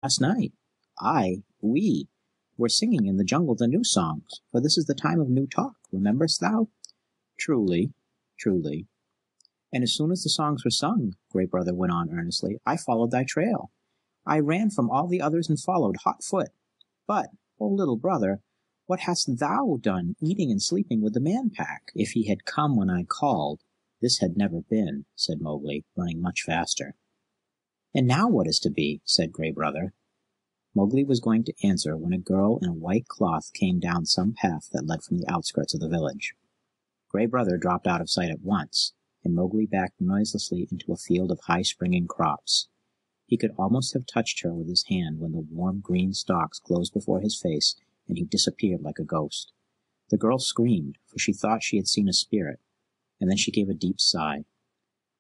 last night. We were singing in the jungle the new songs, for this is the time of new talk, rememberest thou? Truly, truly. And as soon as the songs were sung, Grey Brother went on earnestly, I followed thy trail. I ran from all the others and followed hot foot. But, O little brother, what hast thou done eating and sleeping with the man-pack? If he had come when I called, this had never been, said Mowgli, running much faster. And now what is to be? Said Grey Brother. Mowgli was going to answer when a girl in a white cloth came down some path that led from the outskirts of the village. Grey Brother dropped out of sight at once, and Mowgli backed noiselessly into a field of high-springing crops. He could almost have touched her with his hand when the warm green stalks closed before his face, and he disappeared like a ghost. The girl screamed, for she thought she had seen a spirit, and then she gave a deep sigh.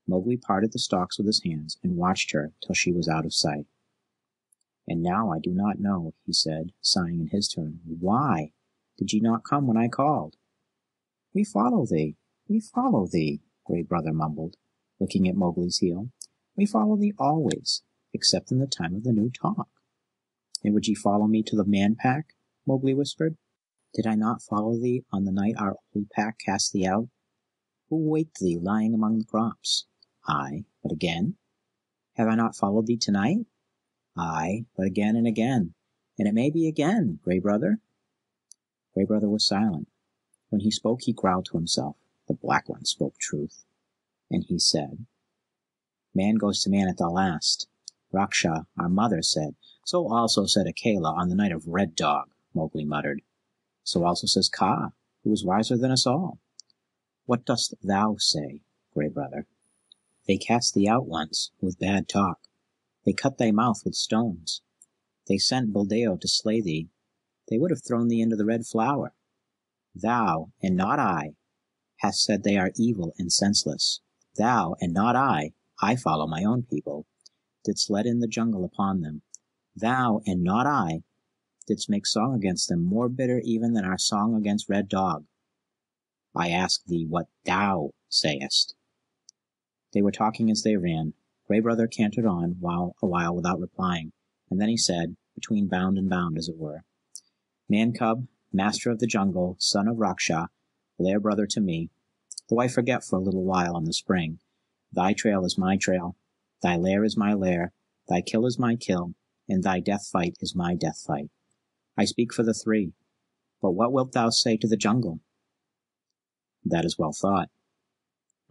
Mowgli parted the stalks with his hands and watched her till she was out of sight. And now I do not know, he said, sighing in his turn. Why did ye not come when I called? We follow thee, Grey Brother mumbled, looking at Mowgli's heel. We follow thee always, except in the time of the new talk. And would ye follow me to the man-pack? Mowgli whispered. Did I not follow thee on the night our old pack cast thee out? Who waked thee lying among the crops? I, but again? Have I not followed thee tonight? Ay, but again and again, and it may be again, Grey Brother. Grey Brother was silent. When he spoke, he growled to himself. The Black One spoke truth. And he said, Man goes to man at the last. Raksha, our mother, said. So also said Akela on the night of Red Dog, Mowgli muttered. So also says Kaa, who is wiser than us all. What dost thou say, Grey Brother? They cast thee out once, with bad talk. They cut thy mouth with stones. They sent Buldeo to slay thee. They would have thrown thee into the red flower. Thou, and not I, hast said they are evil and senseless. Thou, and not I follow my own people, didst let in the jungle upon them. Thou, and not I, didst make song against them more bitter even than our song against Red Dog. I ask thee what thou sayest. They were talking as they ran. Grey Brother cantered on a while without replying, and then he said, between bound and bound as it were, Man-cub, master of the jungle, son of Raksha, lair brother to me, though I forget for a little while in the spring, thy trail is my trail, thy lair is my lair, thy kill is my kill, and thy death fight is my death fight. I speak for the three, but what wilt thou say to the jungle? That is well thought.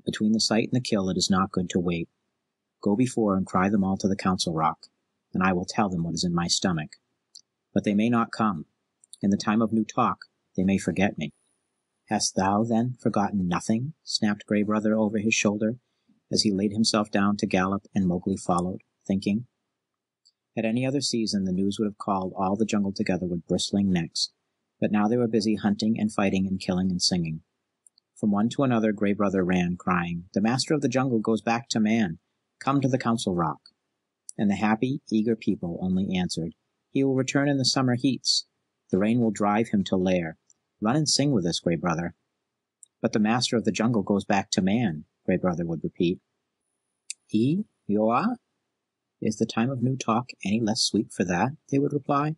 Between the sight and the kill it is not good to wait. Go before and cry them all to the council rock, and I will tell them what is in my stomach. But they may not come. In the time of new talk, they may forget me. Hast thou, then, forgotten nothing? Snapped Grey Brother over his shoulder, as he laid himself down to gallop, and Mowgli followed, thinking. At any other season the news would have called all the jungle together with bristling necks, but now they were busy hunting and fighting and killing and singing. From one to another Grey Brother ran, crying, The master of the jungle goes back to man. Come to the council rock. And the happy, eager people only answered, He will return in the summer heats. The rain will drive him to lair. Run and sing with us, Grey Brother. But the master of the jungle goes back to man, Grey Brother would repeat. Yoa? Is the time of new talk any less sweet for that? They would reply.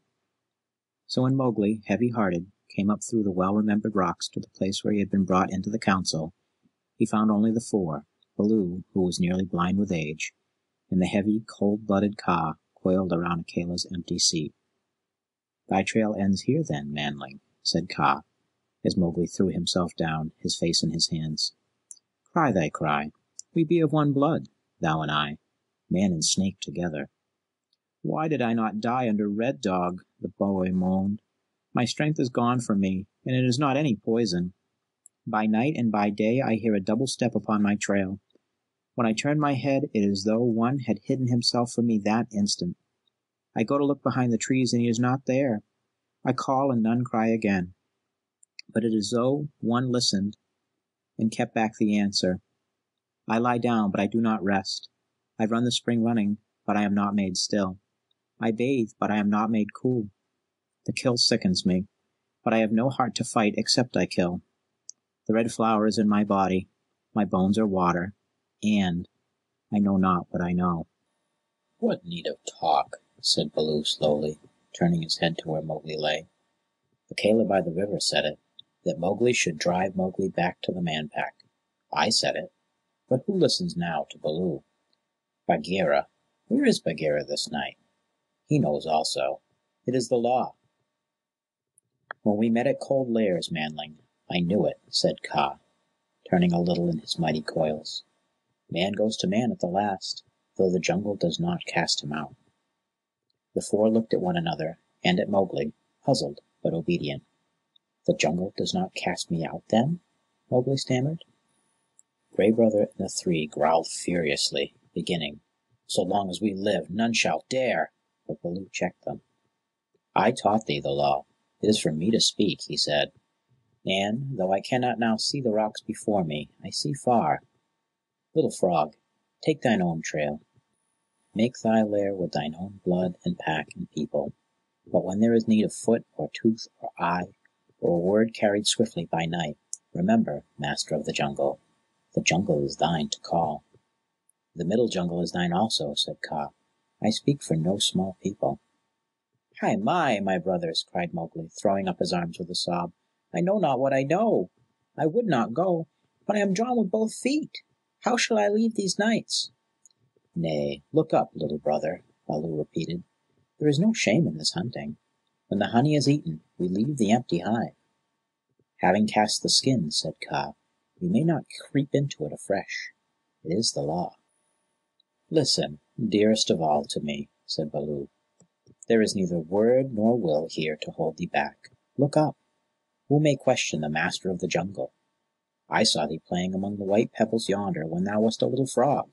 So when Mowgli, heavy-hearted, came up through the well-remembered rocks to the place where he had been brought into the council, he found only the four, Baloo, who was nearly blind with age, and the heavy, cold-blooded Kaa coiled around Akela's empty seat. Thy trail ends here, then, manling, said Kaa, as Mowgli threw himself down, his face in his hands. Cry thy cry. We be of one blood, thou and I, man and snake together. Why did I not die under Red Dog? The boy moaned. My strength is gone from me, and it is not any poison. By night and by day I hear a double step upon my trail. When I turn my head, it is as though one had hidden himself from me that instant. I go to look behind the trees, and he is not there. I call, and none cry again. But it is as though one listened and kept back the answer. I lie down, but I do not rest. I run the spring running, but I am not made still. I bathe, but I am not made cool. The kill sickens me, but I have no heart to fight except I kill. The red flower is in my body, my bones are water, and I know not what I know. What need of talk? said Baloo slowly, turning his head to where Mowgli lay. Akela by the river said it, that Mowgli should drive Mowgli back to the Man-Pack. I said it, but who listens now to Baloo? Bagheera, where is Bagheera this night? He knows also. It is the law. When we met at Cold Lairs, Manling, I knew it, said Kaa, turning a little in his mighty coils. Man goes to man at the last, though the jungle does not cast him out. The four looked at one another, and at Mowgli, puzzled but obedient. The jungle does not cast me out, then? Mowgli stammered. Gray Brother and the three growled furiously, beginning, So long as we live, none shall dare. But Baloo checked them. I taught thee the law. It is for me to speak, he said. And, though I cannot now see the rocks before me, I see far. Little Frog, take thine own trail. Make thy lair with thine own blood and pack and people. But when there is need of foot or tooth or eye, or a word carried swiftly by night, remember, Master of the Jungle is thine to call. The Middle Jungle is thine also, said Kaa. I speak for no small people. Hai my brothers, cried Mowgli, throwing up his arms with a sob. I know not what I know. I would not go, but I am drawn with both feet. How shall I leave these nights? Nay, look up, little brother, Baloo repeated. There is no shame in this hunting. When the honey is eaten, we leave the empty hive. Having cast the skin, said Kaa, we may not creep into it afresh. It is the law. Listen, dearest of all to me, said Baloo. There is neither word nor will here to hold thee back. Look up. Who may question the Master of the Jungle? I saw thee playing among the white pebbles yonder when thou wast a little frog,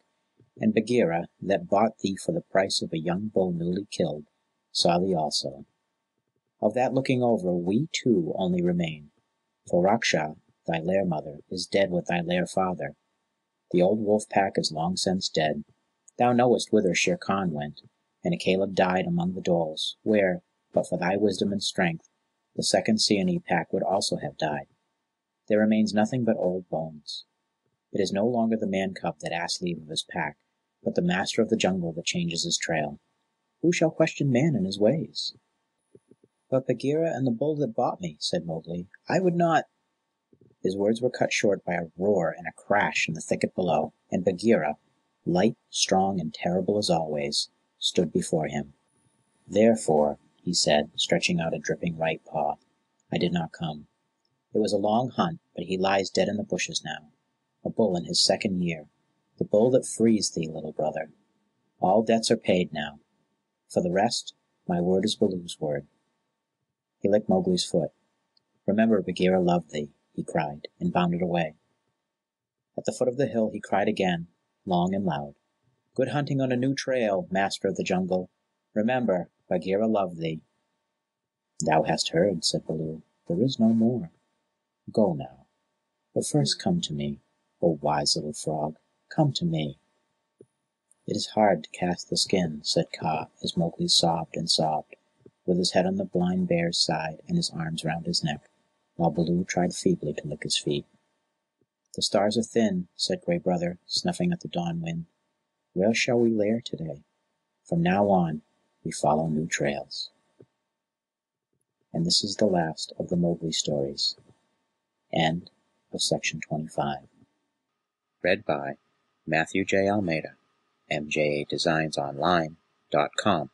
and Bagheera, that bought thee for the price of a young bull newly killed, saw thee also. Of that looking over we two only remain, for Raksha, thy lair-mother, is dead with thy lair-father. The old wolf-pack is long since dead. Thou knowest whither Shere Khan went, and Akela died among the dholes, where, but for thy wisdom and strength, the second Seeonee pack would also have died. There remains nothing but old bones. It is no longer the man-cub that asks leave of his pack, but the Master of the Jungle that changes his trail. Who shall question man in his ways? But Bagheera and the bull that bought me, said Mowgli, I would not. His words were cut short by a roar and a crash in the thicket below, and Bagheera, light, strong, and terrible as always, stood before him. Therefore, he said, stretching out a dripping right paw, I did not come. It was a long hunt, but he lies dead in the bushes now, a bull in his second year, the bull that frees thee, little brother. All debts are paid now. For the rest, my word is Baloo's word. He licked Mowgli's foot. Remember, Bagheera loved thee, he cried, and bounded away. At the foot of the hill he cried again, long and loud. Good hunting on a new trail, Master of the Jungle. Remember, Bagheera loved thee. Thou hast heard, said Baloo. There is no more. Go now. But first come to me, O wise little frog. Come to me. It is hard to cast the skin, said Kaa, as Mowgli sobbed and sobbed, with his head on the blind bear's side and his arms round his neck, while Baloo tried feebly to lick his feet. The stars are thin, said Gray Brother, snuffing at the dawn wind. Where shall we lair today? From now on, we follow new trails. And this is the last of the Mowgli stories. End of section 25. Read by Matthew J. Almeida, mjadesignsonline.com.